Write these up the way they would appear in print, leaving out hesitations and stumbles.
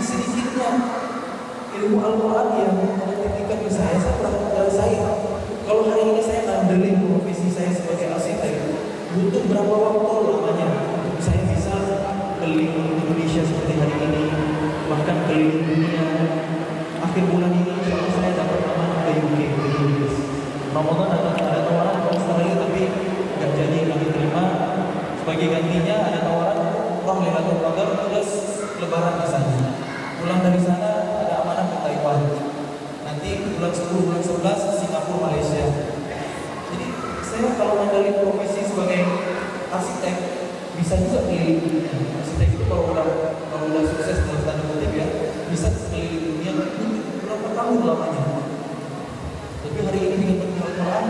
sedikitnya ilmu Al-Quran yang diberikan ke saya pernah menyelesai. Kalau hari ini saya ngandelin profesi saya sebagai arsitek, butuh berapa waktu lamanya untuk saya bisa keliling Indonesia seperti hari ini, bahkan keliling dunia. Akhir bulan ini insya Allah saya dapat amanah ke UK, ke Inggris. Ramadan ada tawaran ke Australia tapi nggak jadi kami terima. Sebagai gantinya ada tawaran umrah Lailatul Qadar plus lebaran di sana. Pulang dari sana ada amanah ke Taiwan. Nanti bulan 10, bulan 11 Singapura, Malaysia. Jadi saya kalau mengandalkan profesi sebagai arsitek bisa juga keliling dunia. Arsitek itu kalau udah sukses dalam tanda kutip ya, bisa keliling dunia berapa tahun lamanya. Tapi hari ini dengan Al-Quran,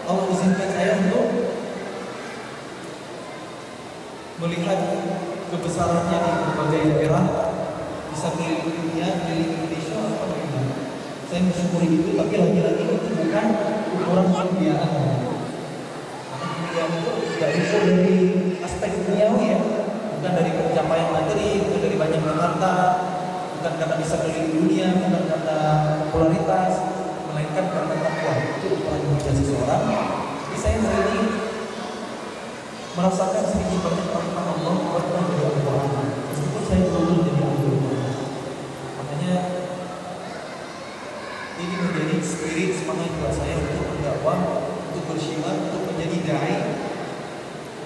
Allah izinkan saya untuk melihat kebesarannya di berbagai daerah, bisa keliling dunia, keliling Indonesia, apa bagaimana? Saya mensyukuri itu, tapi lagi-lagi itu bukan ukuran kemuliaan. Kemuliaan itu tidak bisa dari aspek duniawi ya, bukan dari pencapaian materi, bukan dari banyak harta, bukan karena bisa keliling dunia, bukan karena popularitas, melainkan karena takwa. Itu ukuran kemuliaan seseorang. Jadi saya hari ini merasakan sedikit banyak rahmat Allah berkah dari Al-Quran. Meskipun saya belum jadi ahli, makanya ini menjadi spirit semangat buat saya untuk berdakwah, untuk bersyiar, untuk menjadi dai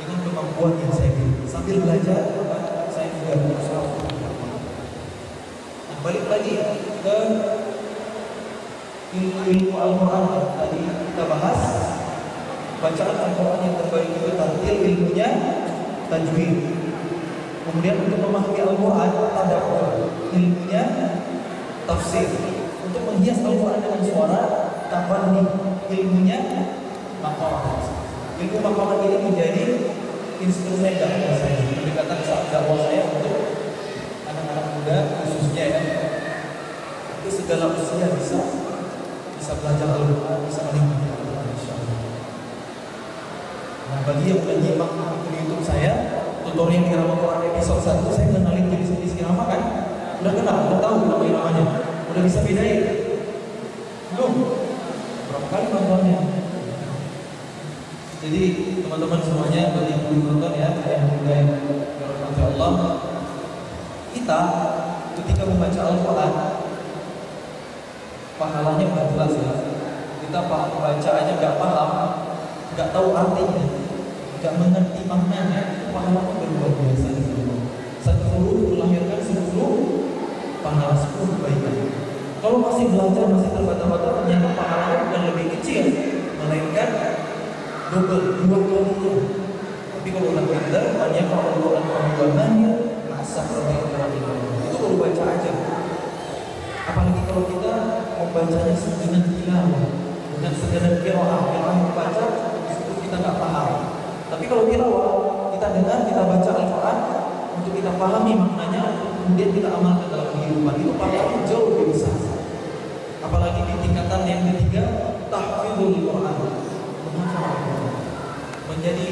dengan kemampuan yang saya miliki. Sambil belajar, saya juga berusaha untuk berdakwah. Nah, balik lagi ke ilmu Al-Quran tadi kita bahas. Bacaan Al-Quran yang terbaik itu tartil, ilmunya tajwid. Kemudian untuk memahami Al-Quran, tadabbur, ilmunya tafsir. Untuk menghias Al-Quran dengan suara, tafanni, ilmunya maqamat. Ilmu maqamat ini menjadi instrumen dakwah saya, pendekatan dakwah saya untuk anak-anak muda khususnya ya. Itu segala usia bisa belajar Al-Quran, bisa menikmati Al-Quran insyaallah. Nah, bagi yang udah nyimak akun YouTube saya, tutorial irama Quran episode 1, saya kenalin jenis-jenis irama kan? Udah kenal, udah tahu namanya. Udah bisa bedain? Belum? Berapa kali nontonnya? Jadi teman-teman semuanya, bagi yang belum nonton ya, yang mulai dirahmati Allah, kita ketika membaca Al-Quran, pahalanya udah jelas ya. Kita baca aja nggak paham, nggak tahu artinya, nggak mengerti maknanya, pahalanya luar biasa. Satu huruf melahirkan 10 pahala, 10 kebaikan. Kalau masih belajar, masih terbata-bata, ternyata pahalanya bukan lebih kecil, melainkan double, 2 kalinya. Tapi kalau udah pintar, hanya kalau Al-Quran pembuatannya masa itu baru baca aja. Apalagi kalau kita membacanya dengan tilawah, bukan sekedar qiraah membaca meskipun kita nggak paham. Tapi kalau tilawah, kita dengar, kita baca Al-Quran untuk kita pahami maknanya, kemudian kita amalkan dalam kehidupan, itu pahalanya jauh lebih besar. Apalagi di tingkatan yang ketiga, tahfidzul Quran, membaca Al-Quran, menjadi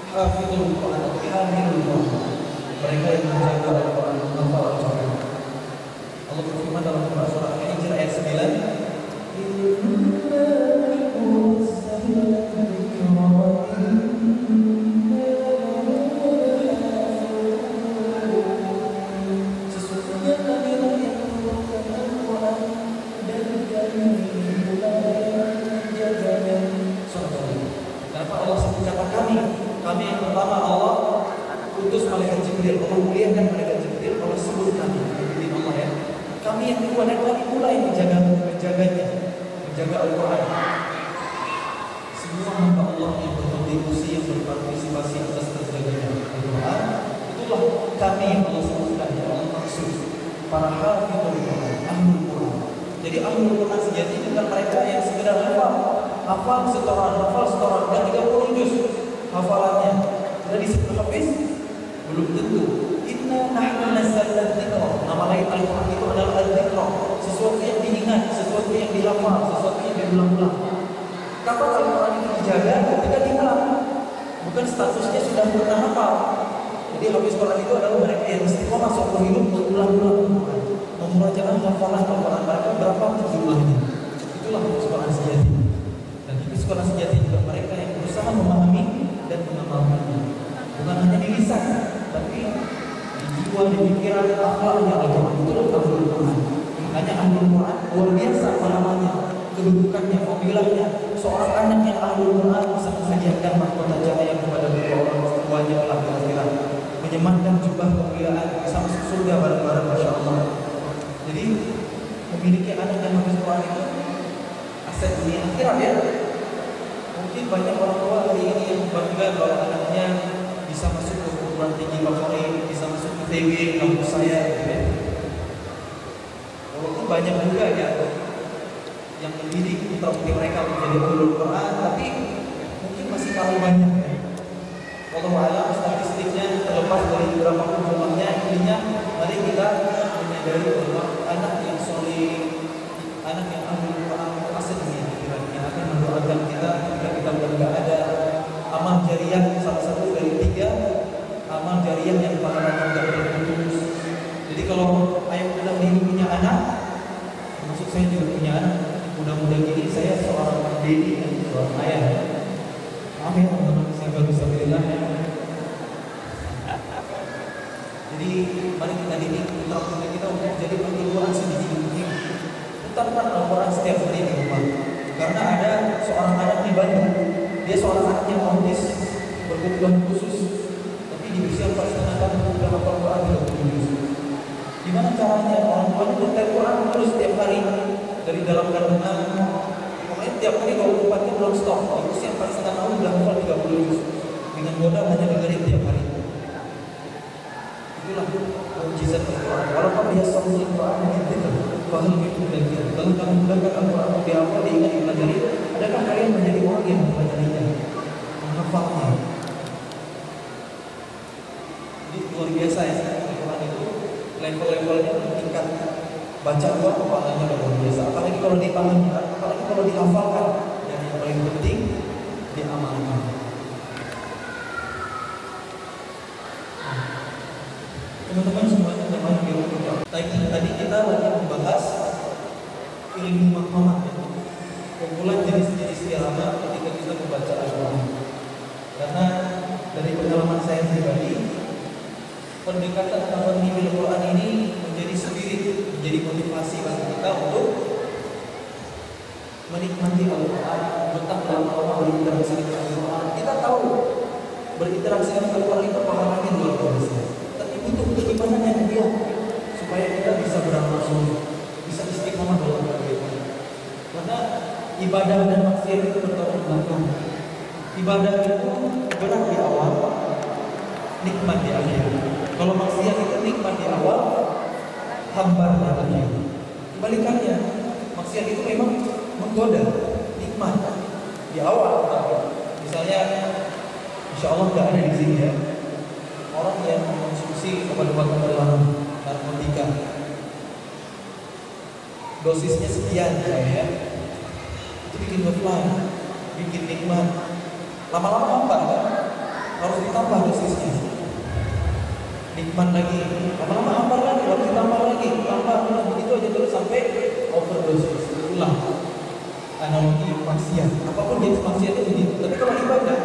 hafizul Quran, hamilul Quran, mereka yang menjaga Al-Quran, menghafal Al-Quran. Allah berfirman dalam surah Al-Hijr ayat 9, sesungguhnya kami yang menurunkan Al-Quran dan kami menjaganya. Kenapa Allah sebut kata kami? Kami yang pertama Allah utus malaikat Jibril, Allah muliakan malaikat Jibril, Allah sebut kami, Allah ya. Kami yang kedua dan kami pula yang menjaganya, menjaga Al-Quran. Semua hamba Allah yang berkontribusi, yang berpartisipasi atas terjaganya Al-Quran, itulah kami yang Allah sebutkan, yang Allah maksud para hafizul Quran, ahlul Quran. Jadi ahlul Quran sejati bukan mereka yang sekedar hafal setoran, dan 30 juz hafalannya. Sudah disebut hafiz? Belum tentu. Inna nahnu nazzalna dzikra. Nama lain Al-Quran itu adalah al-dzikra, sesuatu yang diingat, sesuatu yang dihafal, sesuatu yang diulang-ulang. Kapan Al-Quran itu dijaga? Ketika diulang. Bukan statusnya sudah pernah hafal. Jadi hafiz Quran itu adalah mereka yang istiqomah seumur hidup mengulang-ulang Al-Quran. pemurajaan hafalan Al-Quran mereka berapa jumlahnya. Itulah sekolah sejati. Dan itu sekolah sejati juga mereka yang berusaha memahami dan mengamalkannya. Bukan hanya di lisan, tapi di jiwa, di pikiran, akhlaknya Al-Quran. Itulah Ahlul Quran. Makanya Ahlul Quran luar biasa pengalamannya, kedudukannya, fadilahnya. Seorang anak yang Ahlul Quran bisa menghadiahkan mahkota cahaya kepada dua orang tuanya kelak di akhirat, menyematkan jubah kemuliaan, bisa masuk surga bareng-bareng, masya Allah. Jadi memiliki anak yang hafiz Quran itu aset dunia akhirat ya. Mungkin banyak orang tua hari ini yang bangga kalau anaknya bisa masuk ke perguruan tinggi favorit, bisa masuk ke TW kampus saya gitu ya. Walaupun banyak juga ya yang mendidik putra-putri mereka menjadi Ahlul Quran, tapi mungkin masih terlalu banyak ya. Wallahu a'lam, statistiknya terlepas dari berapa jumlahnya, intinya mari kita menyadari bahwa anak yang soleh, anak yang Ahlul Quran itu aset yang akan mendoakan kita ketika kita tidak ada amal jariah, salah satu dari 3 amal jariah yang pahala tidak terputus. Jadi kalau ayah bilang ini punya anak, maksud saya juga punya anak. Mudah-mudahan ini saya seorang dedi dan seorang ayah. Maaf ya teman-teman, saya baru sambil ya. Jadi mari kita didik putra-putri kita untuk jadi Al-Quran sedikit mungkin. Putarkan Al-Quran setiap hari di rumah. Karena ada seorang anak di Bandung, dia seorang anak yang autis, berkebutuhan khusus, tapi di usia 4,5 tahun sudah hafal Quran 30 juz. Gimana caranya? Orang tuanya menyetel Quran terus setiap hari dari dalam kandungan. Pokoknya tiap hari 24 jam belum stop. Di usia 4,5 tahun sudah hafal 30 juz. Dengan modal hanya dengerin tiap hari. Itulah mukjizat Al-Quran. Walaupun dia sahih Al-Quran gitu, paham itu belajar. Kalau kamu mudahkan Al-Quran dihafal, diingat, dipelajari, adakah kalian menjadi orang yang mempelajarinya, menghafalnya? Jadi luar biasa ya Al-Quran itu. Level-levelnya tingkat baca doang kepalanya luar biasa. Apalagi kalau dipahami, apalagi kalau dihafalkan, dan yang paling penting diamalkan. Teman-teman semuanya teman di rumah. Tadi kita lagi membahas ilmu makhamat ya. Kumpulan jenis-jenis irama ketika kita membaca Al-Quran. Karena dari pengalaman saya pribadi, pendekatan tafahumi Al-Quran ini menjadi spirit, menjadi motivasi bagi kita untuk menikmati Al-Quran, betah lama-lama berinteraksi dengan Al-Quran. Kita tahu berinteraksi dengan Al-Quran itu pahalanya luar biasa. Tapi butuh keimanan yang kuat supaya kita bisa beramal soleh, bisa istiqomah dalam beribadah. Karena ibadah dan maksiat itu bertolak belakang. Ibadah itu berat di awal, nikmat di akhir. Kalau maksiat itu nikmat di awal, hambar di akhir. Kebalikannya, maksiat itu memang menggoda, nikmat di awal. Misalnya, insya Allah nggak ada di sini ya, orang yang mengkonsumsi obat-obatan terlarang, narkotika, dosisnya sekian ya, itu bikin ngefly, bikin nikmat. Lama-lama apa kan? Harus ditambah dosisnya. Nikmat lagi, lama-lama apa lagi? Harus ditambah lagi, tambah begitu aja terus sampai overdosis. Itulah analogi maksiat. Apapun jenis maksiatnya begitu. Tapi kalau ibadah,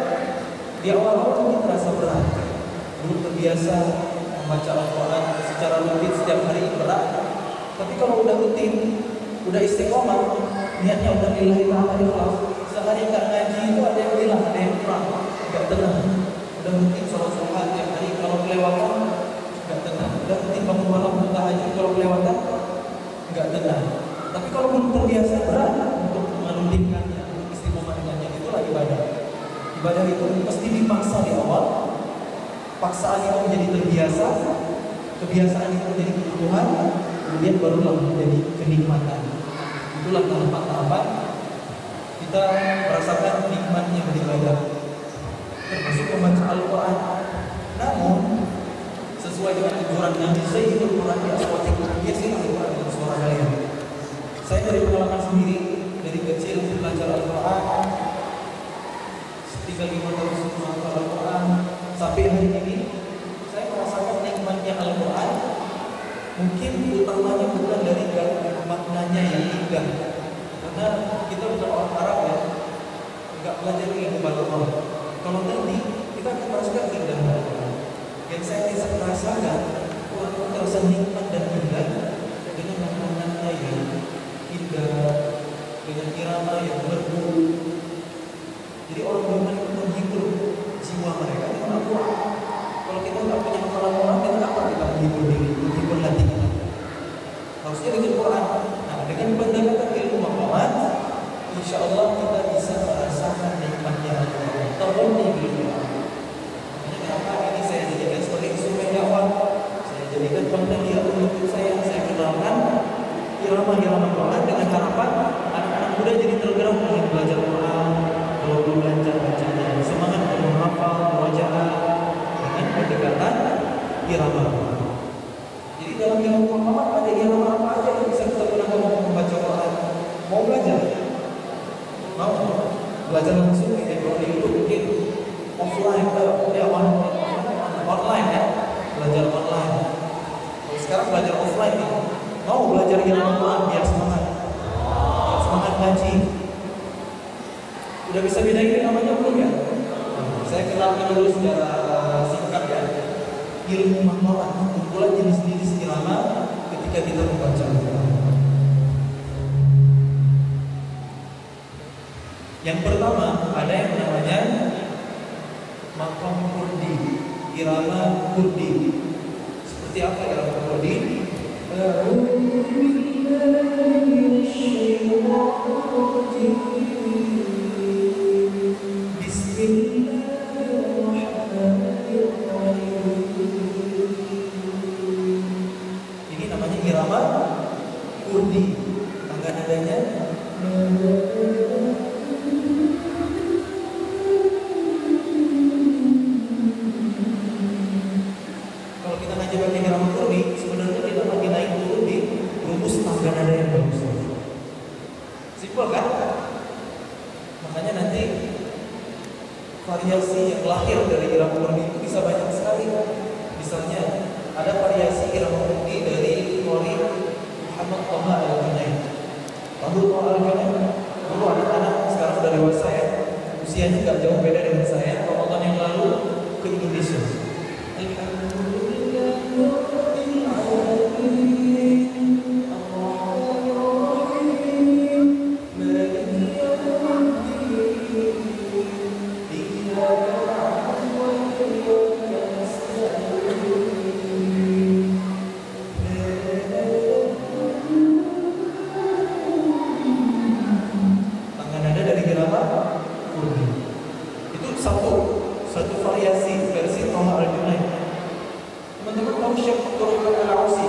di awal-awal mungkin terasa berat. Belum terbiasa membaca Al-Quran secara rutin setiap hari berat. Tapi kalau udah rutin, udah istiqomah, niatnya udah lillahi ta'ala ikhlas. Sehari nggak ngaji itu ada yang bilang, ada yang kurang, nggak tenang. Udah rutin sholat sunnah tiap hari, kalau kelewatan nggak tenang. Udah rutin bangun malam tahajud, kalau kelewatan nggak tenang. Tapi kalau belum terbiasa berat untuk menundingkannya, untuk istiqomah dengannya, itulah ibadah. Ibadah itu pasti dipaksa di awal, paksaan itu menjadi terbiasa, kebiasaan itu menjadi kebutuhan, kemudian barulah menjadi kenikmatan. Itulah tahapan-tahapan kita merasakan nikmatnya beribadah, termasuk membaca Al-Quran. Namun sesuai dengan anjuran Nabi Sayyidul Quran di aswatik, biasakan Al-Quran dengan suara kalian. Saya dari pengalaman sendiri, dari kecil belajar Al-Quran, 35 tahun sebelum Al-Quran sampai hari ini, saya merasakan nikmatnya Al-Quran Mungkin utamanya bukan dari maknanya yang indah, karena kita bukan orang Arab ya, nggak belajar ilmu balaghah. Kalau nanti kita akan merasakan keindahan Al-Quran. Yang saya bisa merasakan, Quran terasa nikmat dan indah dengan maknanya yang indah, dengan irama yang merdu. Jadi orang beriman itu menghibur jiwa mereka dengan Al-Quran. Kalau kita nggak punya hafalan Quran, dengan apa kita menghibur diri, menghibur hati kita? Harusnya dengan Quran. Nah, dengan pendekatan ilmu maqamat, insya Allah kita bisa merasakan nikmatnya Al-Quran. Terlebih beliau. Makanya kenapa ini saya jadikan sebagai instrumen dakwah. Saya jadikan konten dia untuk saya kenalkan irama-irama Quran dengan harapan anak-anak muda jadi tergerak ingin belajar Quran. Kalau belum lancar bacanya, semangat untuk menghafal, murojaah dengan pendekatan irama. Jadi dalam ilmu Muhammad ada irama apa aja yang bisa kita gunakan untuk membaca Quran? Mau belajar? Mau belajar langsung ya? Kalau di YouTube mungkin offline, online ya, belajar online. Kalau sekarang belajar offline nih, mau belajar irama Quran biar semangat ngaji. Udah bisa bedain namanya belum ya? Saya kenalkan dulu secara singkat ya. Ilmu maqamat, kumpulan jenis-jenis irama ketika kita membaca Al-Quran. Yang pertama ada yang namanya maqam kurdi, irama kurdi. Seperti apa irama kurdi? Ini namanya irama kurdi. Tangga nadanya kalau kita ngaji pakai irama kurdi, sebenarnya kita lagi naik turun di rumus tangga nada yang bagus. Simpel kan? Makanya nanti variasi yang lahir dari irama kurdi itu bisa banyak sekali. Misalnya ada variasi irama kurdi dari Qori Muhammad Thaha Al-Junaid. Tahu Thaha Al-Junaid? Dulu anak-anak, sekarang sudah dewasa ya, usianya nggak jauh beda dengan saya. Ramadan yang lalu ke Indonesia. Satu variasi versi Thaha Al-Junaid. Teman-teman tahu Syekh Abdurrahman Al-Ausi?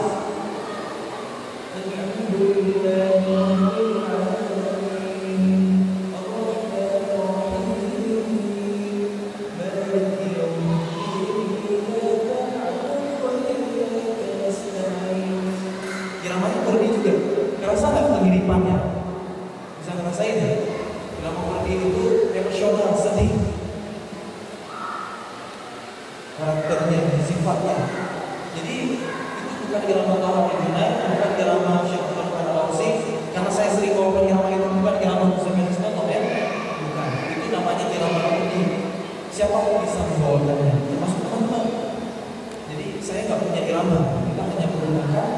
Iramanya kurdi juga. Kerasa nggak kemiripannya? Bisa ngerasain ya? Irama kurdi itu emosional, sedih. Karakternya, sifatnya. Jadi itu bukan irama Thaha Al-Junaid, bukan irama Syekh Abdurrahman Al-Ausi. Karena saya sering ngomong irama itu bukan irama Muslimin Islam ya. Bukan. Itu namanya irama kurdi. Siapapun bisa membawakannya, termasuk teman-teman. Jadi saya nggak punya irama. Kita hanya menggunakan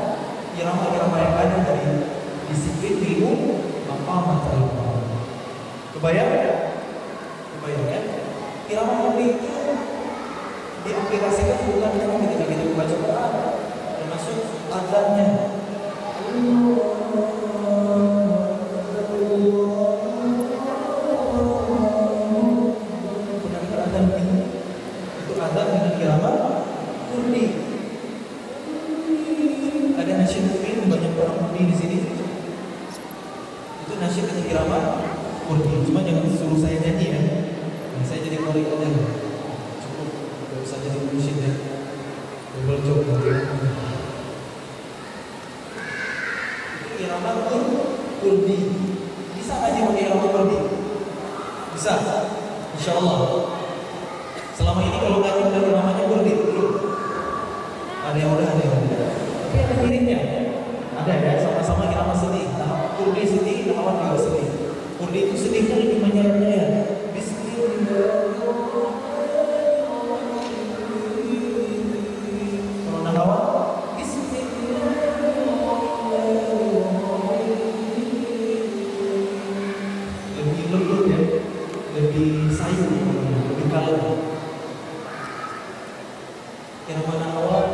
irama-irama yang ada dari disiplin ilmu maqamat Al-Quran. Kebayang? Kebayang ya? Irama kurdi itu diaplikasikan bukan hanya ketika kita membaca Quran, termasuk azannya. Benar-benar azan itu azan dengan irama kurdi. Ada nasyid mungkin banyak orang kurdi di sini. Itu nasyid dengan irama kurdi. Cuma jangan suruh saya nyanyi ya. Saya jadi qori aja. Bisa jadi musik ya, double job gitu. Irama kurdi, bisa ngaji pakai irama kurdi? Bisa, insya Allah. Selama ini kalau ngaji dari iramanya kurdi, belum. Ada yang udah, ada yang tidak. Tapi ada miripnya. zaman awal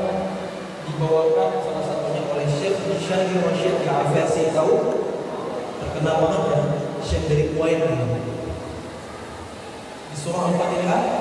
dibawakan salah satunya oleh Syekh Syahir Rashid Al-Afasi. Tahu? Terkenal banget ya, Syekh dari Kuwait ini. Di surah Al-Fatihah,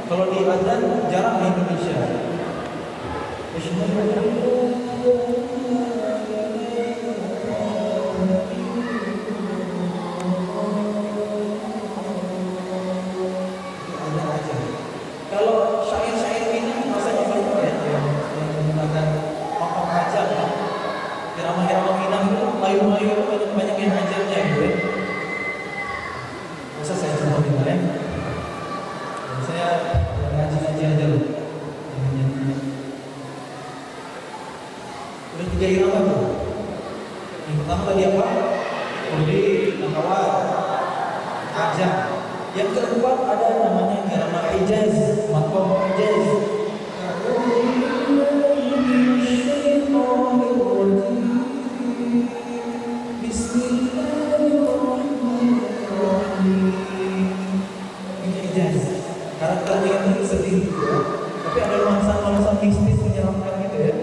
Kalau di azan jarang di Indonesia. apa? Kurdi, Nahawat, Ajam. Yang keempat ada namanya irama Hijaz, maqam Hijaz. Ini Hijaz. Karakternya itu sedih, tapi ada nuansa-nuansa mistis menyeramkan gitu ya.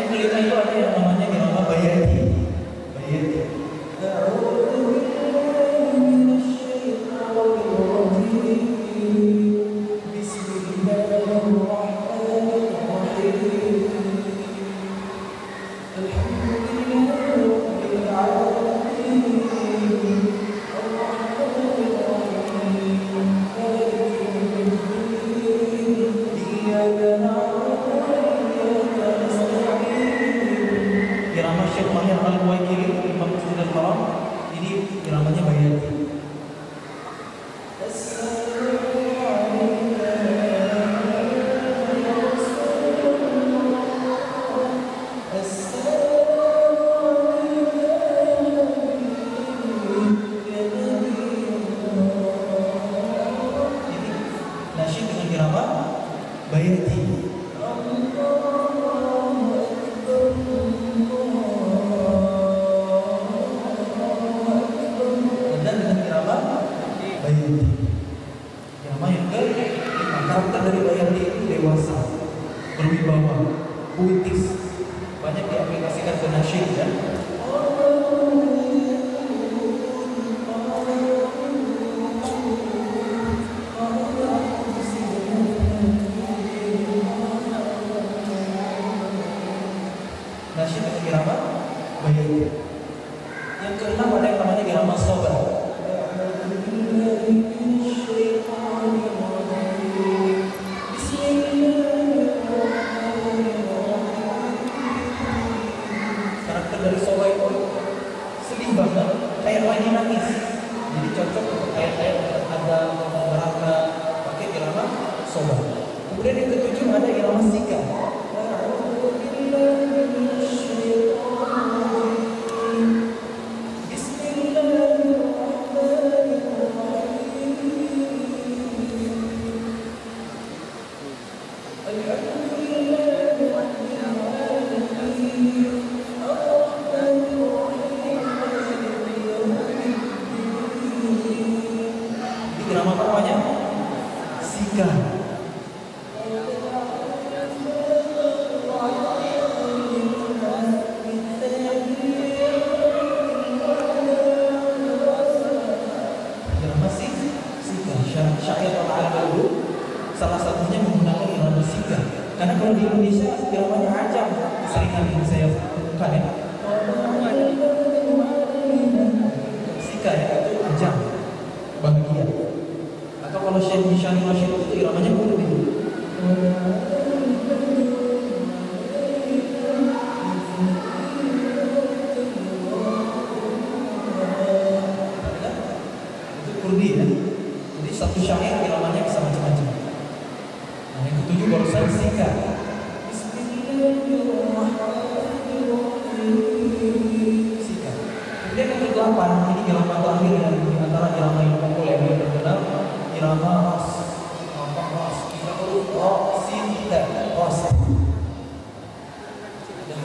Bismillahirrahmanirrahim.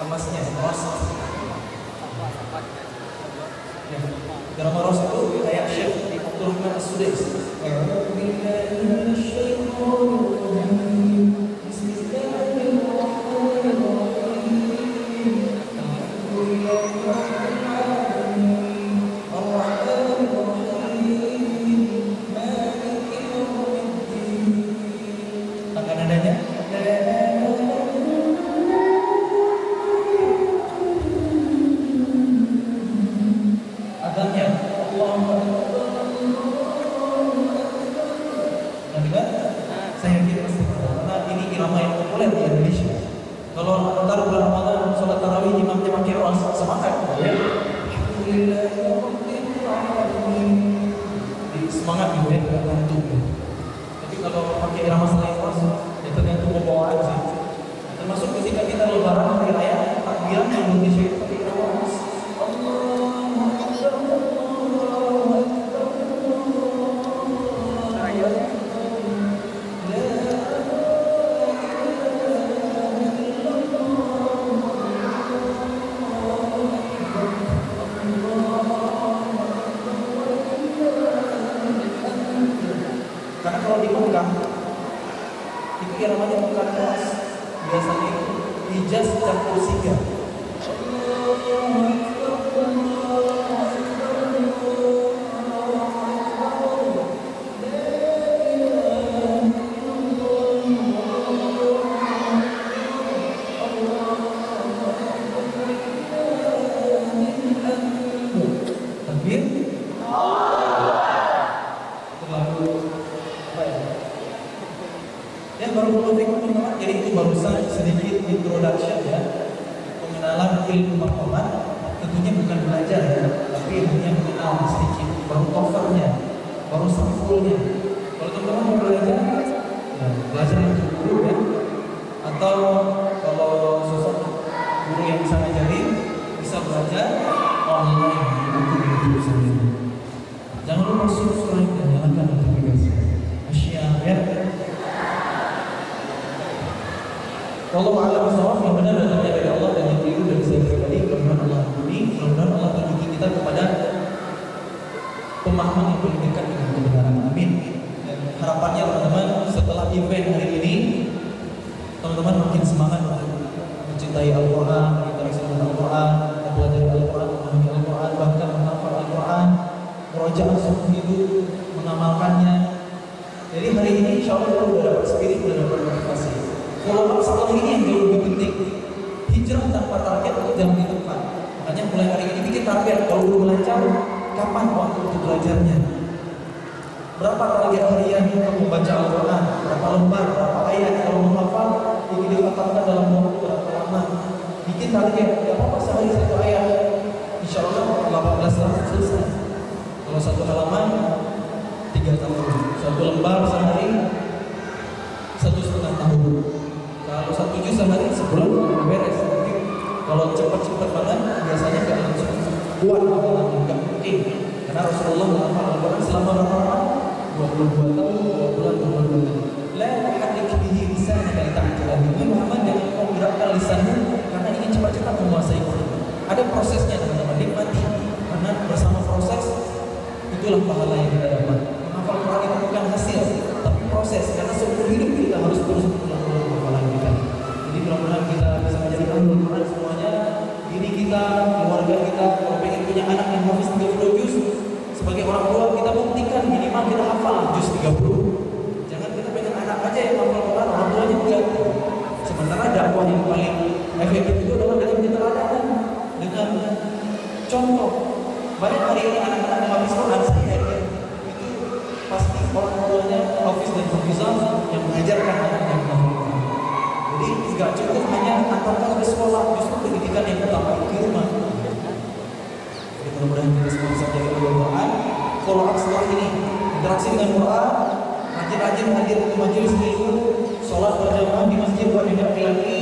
kemasnya Ros. Ya, drama Ros itu kayak Syekh Abdul Rahman As-Sudais. Semangat gitu ya, nggak ngantuk. Tapi kalau pakai irama selain Ros, ya tergantung bawaan sih. Termasuk ketika kita lebaran hari raya, takbiran di Indonesia itu pakai irama Ros. Karena kalau di Mekah itu iramanya bukan Ros, biasanya itu hijaz campur siga. Takbir terlalu apa ya? Ya baru teman-teman. Jadi itu barusan sedikit introduction ya, pengenalan ilmu maqamat. Tentunya bukan belajar ya, tapi hanya mengenal sedikit, baru covernya, baru sampulnya. Kalau teman-teman mau belajar, ya, belajar yang guru ya, atau kalau sosok guru yang bisa ngajarin, bisa belajar online di buku-buku sendiri. Jangan lupa subscribe dan nyalakan notifikasi. Asyik ya. Wallahu a'lam bishawab. Yang benar datangnya dari Allah dan yang keliru dari saya pribadi. Mudah-mudahan Allah ampuni. Mudah-mudahan Allah tunjuki kita kepada pemahaman yang paling dekat dengan kebenaran. Amin. Dan harapannya teman-teman, setelah event hari ini, teman-teman makin semangat untuk mencintai Al-Quran, berinteraksi dengan Al-Quran, mempelajari Al-Quran, memahami Al-Quran, bahkan menghafal Al-Quran, murojaah seumur hidup, mengamalkannya. Jadi hari ini insya Allah kita sudah dapat spirit, sudah dapat motivasi. Follow up setelah ini yang jauh lebih penting. Hijrah tanpa target itu jangan di tempat. Makanya mulai hari ini bikin target. Kalau belum lancar, kapan waktu untuk belajarnya? Berapa target harian kamu membaca Al-Quran? Berapa lembar? Berapa ayat? Kalau menghafal, ingin dikatakan dalam waktu berapa lama? Bikin target. Tidak apa-apa sehari satu ayat. Insya Allah 18 tahun selesai. Kalau satu halaman 3 tahun, satu lembar sehari 1,5 tahun. Kalau 1 juz sehari sebulan udah beres. Tapi kalau cepat-cepat banget biasanya nggak langsung kuat, nggak mungkin. Karena Rasulullah menghafal Al-Quran selama berapa lama? 22 tahun, 2 bulan, 2 bulan. La tuharrik bihi lisanaka lita'jala bihi. Muhammad, jangan kau gerakkan lisanmu karena ingin cepat-cepat menguasai Quran. Ada prosesnya teman-teman, nikmati. Karena bersama proses itulah pahala yang kita dapat. Menghafal Quran itu bukan hasil, tapi proses. Karena seumur hidup kita harus terus mengulang hafalan kita. Jadi mudah-mudahan kita bisa menjadi ahlul Quran semuanya. Diri kita, keluarga kita, kalau pengen punya anak yang hafiz 30 juz, sebagai orang tua kita buktikan minimal kita hafal juz 30. Jangan kita pengen anak aja yang hafal Quran, orang tuanya enggak. Sementara dakwah yang paling efektif itu adalah dengan keteladanan, dengan contoh. Banyak hari ini anak-anak yang hafiz Quran saya itu pasti orang tuanya hafiz dan hafizah yang mengajarkan anaknya menghafal Quran. Jadi tidak cukup hanya antarkan ke sekolah, justru pendidikan yang utama itu di rumah. Jadi mudah-mudahan kita semua bisa menjadi ahlul Quran. Follow up setelah ini, interaksi dengan Quran, rajin-rajin hadir ke majelis ilmu, sholat berjamaah di masjid buat laki-laki,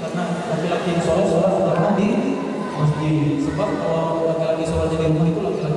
karena laki-laki yang sholat berjamaah di masjid. Sebab kalau laki-laki sholat di rumah itu laki-laki